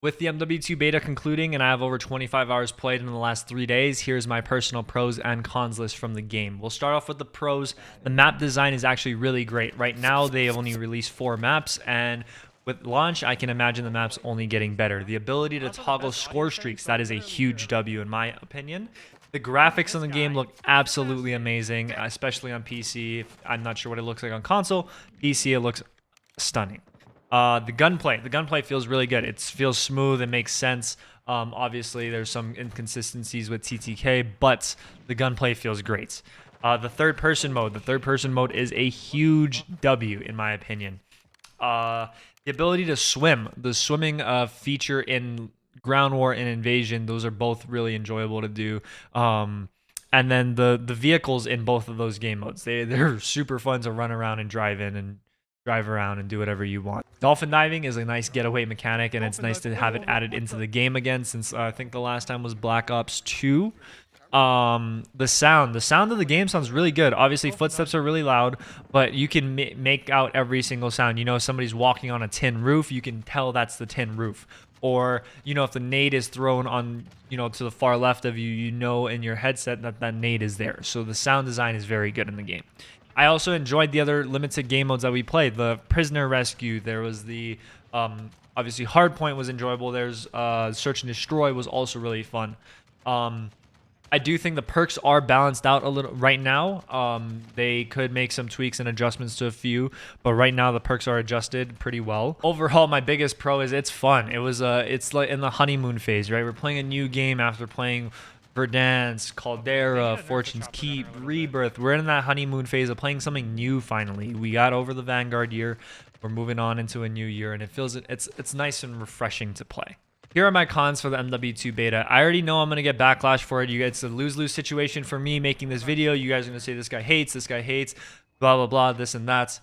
With the MW2 beta concluding and I have over 25 hours played in the last 3 days, here's my personal pros and cons list from the game. We'll start off with the pros. The map design is actually really great. Right now, they have only released 4 maps, and with launch, I can imagine the maps only getting better. The ability to toggle score streaks, that is a huge W in my opinion. The graphics in the game look absolutely amazing, especially on PC. I'm not sure what it looks like on console. PC, it looks stunning. The gunplay feels really good. It feels smooth. It makes sense. Obviously, there's some inconsistencies with TTK, but the gunplay feels great. The third-person mode is a huge W in my opinion. The ability to swim, the swimming feature in Ground War and Invasion, those are both really enjoyable to do. And then the vehicles in both of those game modes, they're super fun to run around and drive in and drive around and do whatever you want. Dolphin diving is a nice getaway mechanic, and it's nice to have it added into the game again, since I think the last time was Black Ops 2. The sound of the game sounds really good. Obviously, footsteps are really loud, but you can make out every single sound. You know, if somebody's walking on a tin roof, you can tell that's the tin roof. Or, you know, if the nade is thrown on, you know, to the far left of you, you know in your headset that that nade is there. So the sound design is very good in the game. I also enjoyed the other limited game modes that we played. The prisoner rescue. There was the obviously hardpoint was enjoyable. There's search and destroy was also really fun. I do think the perks are balanced out a little right now. They could make some tweaks and adjustments to a few, but right now the perks are adjusted pretty well. Overall, my biggest pro is it's fun. It's like in the honeymoon phase, right? We're playing a new game after playing Verdansk, Caldera, Fortune's Keep, Rebirth. We're in that honeymoon phase of playing something new finally. We got over the Vanguard year. We're moving on into a new year, and it's nice and refreshing to play. Here are my cons for the MW2 beta. I already know I'm going to get backlash for it. It's a lose-lose situation for me making this video. You guys are going to say this guy hates, blah, blah, blah, this and that.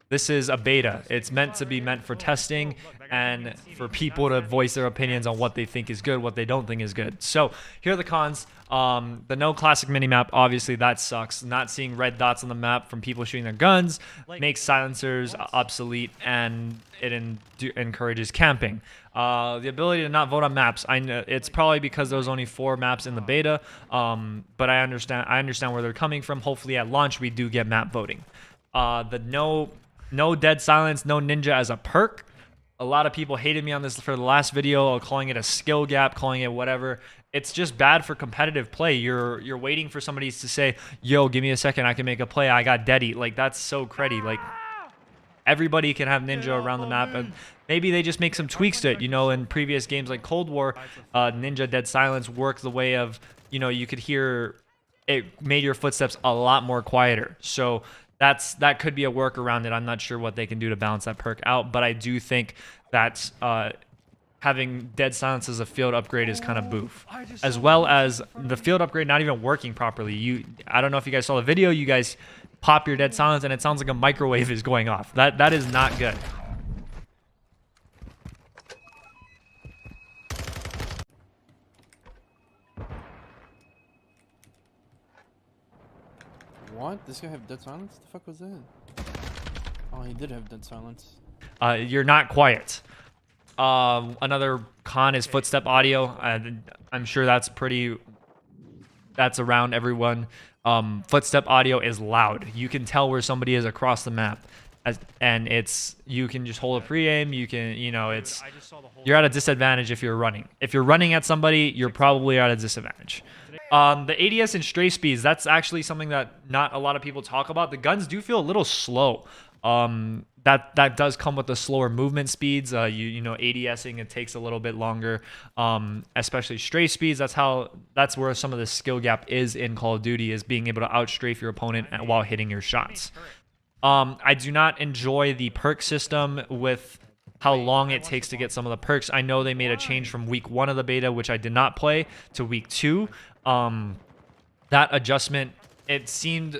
This is a beta. It's meant for testing and for people to voice their opinions on what they think is good, what they don't think is good. So here are the cons. The no classic minimap, obviously that sucks. Not seeing red dots on the map from people shooting their guns makes silencers obsolete, and it encourages camping. The ability to not vote on maps, I know it's probably because there was only 4 maps in the beta, but I understand where they're coming from. Hopefully at launch we do get map voting. The no dead silence, no ninja as a perk. A lot of people hated me on this for the last video, calling it a skill gap, calling it whatever. It's just bad for competitive play. You're waiting for somebody to say, yo, give me a second, I can make a play, I got deady. Like, that's so cruddy. Like, everybody can have ninja around the map, and maybe they just make some tweaks to it. You know, in previous games like Cold War, ninja dead silence worked the way of, you know, you could hear, it made your footsteps a lot more quieter. So that could be a work around it. I'm not sure what they can do to balance that perk out, but I do think that having dead silence as a field upgrade is kind of boof, as well as the field upgrade not even working properly. I don't know if you guys saw the video. You guys pop your dead silence and it sounds like a microwave is going off. That is not good. What? This guy have dead silence? The fuck was that? Oh, he did have dead silence. You're not quiet. Another con is footstep audio. I'm sure that's around everyone. Footstep audio is loud. You can tell where somebody is across the map. And you can just hold a pre-aim. You can, you know, you're at a disadvantage if you're running. If you're running at somebody, you're probably at a disadvantage. The ADS and stray speeds, that's actually something that not a lot of people talk about. The guns do feel a little slow. That does come with the slower movement speeds. You know, ADSing, it takes a little bit longer, especially stray speeds. That's where some of the skill gap is in Call of Duty, is being able to outstrafe your opponent while hitting your shots. I do not enjoy the perk system with how long it takes to get some of the perks. I know they made a change from week 1 of the beta, which I did not play, to week 2. That adjustment, it seemed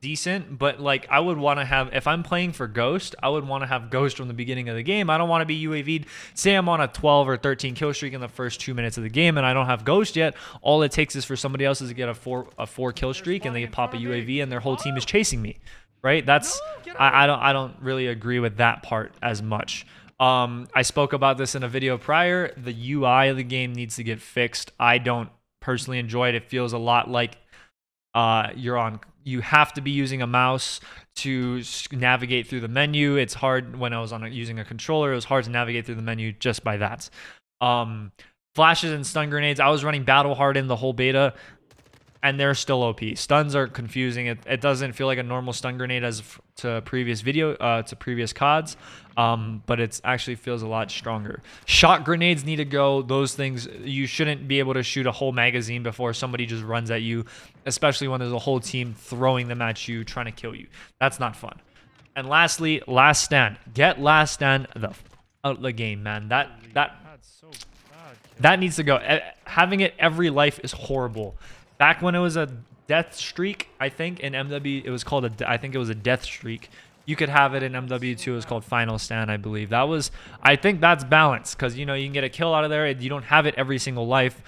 decent, but like I would want to have, if I'm playing for Ghost, I would want to have Ghost from the beginning of the game. I don't want to be UAV'd. Say I'm on a 12 or 13 kill streak in the first 2 minutes of the game and I don't have Ghost yet. All it takes is for somebody else to get a four kill streak and they pop a UAV and their whole team is chasing me. Right? I don't really agree with that part as much. I spoke about this in a video prior. The UI of the game needs to get fixed. I don't personally enjoy it. It feels a lot like you have to be using a mouse to navigate through the menu. It's hard when I was using a controller. It was hard to navigate through the menu just by that. Flashes and stun grenades. I was running battle hardened the whole beta, and they're still OP. Stuns are confusing. It doesn't feel like a normal stun grenade as to previous CODs, but it actually feels a lot stronger. Shot grenades need to go. Those things, you shouldn't be able to shoot a whole magazine before somebody just runs at you, especially when there's a whole team throwing them at you, trying to kill you. That's not fun. And lastly, last stand. Get last stand out of the game, man. That needs to go. Having it every life is horrible. Back when it was a death streak, I think in MW it was called I think it was a death streak. You could have it in MW2. It was called Final Stand, I believe. I think that's balanced because, you know, you can get a kill out of there. You don't have it every single life.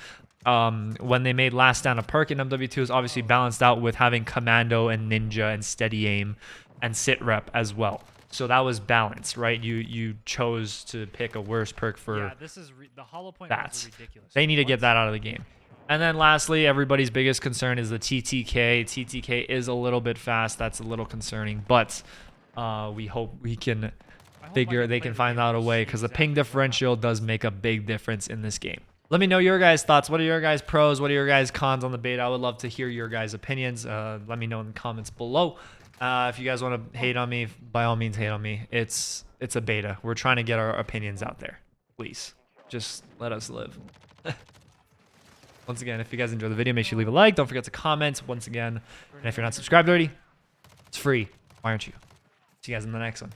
When they made Last Stand a perk in MW2, it was obviously balanced out with having Commando and Ninja and Steady Aim and Sit Rep as well. So that was balanced, right? You chose to pick a worse perk for the hollow point that. ridiculous. They need to get that out of the game. And then lastly, everybody's biggest concern is the TTK. TTK is a little bit fast. That's a little concerning, but we hope we can they can find out a way, because the ping differential does make a big difference in this game. Let me know your guys' thoughts. What are your guys' pros? What are your guys' cons on the beta? I would love to hear your guys' opinions. Let me know in the comments below. If you guys want to hate on me, by all means hate on me. It's a beta. We're trying to get our opinions out there. Please, just let us live. Once again, if you guys enjoyed the video, make sure you leave a like. Don't forget to comment once again. And if you're not subscribed already, it's free. Why aren't you? See you guys in the next one.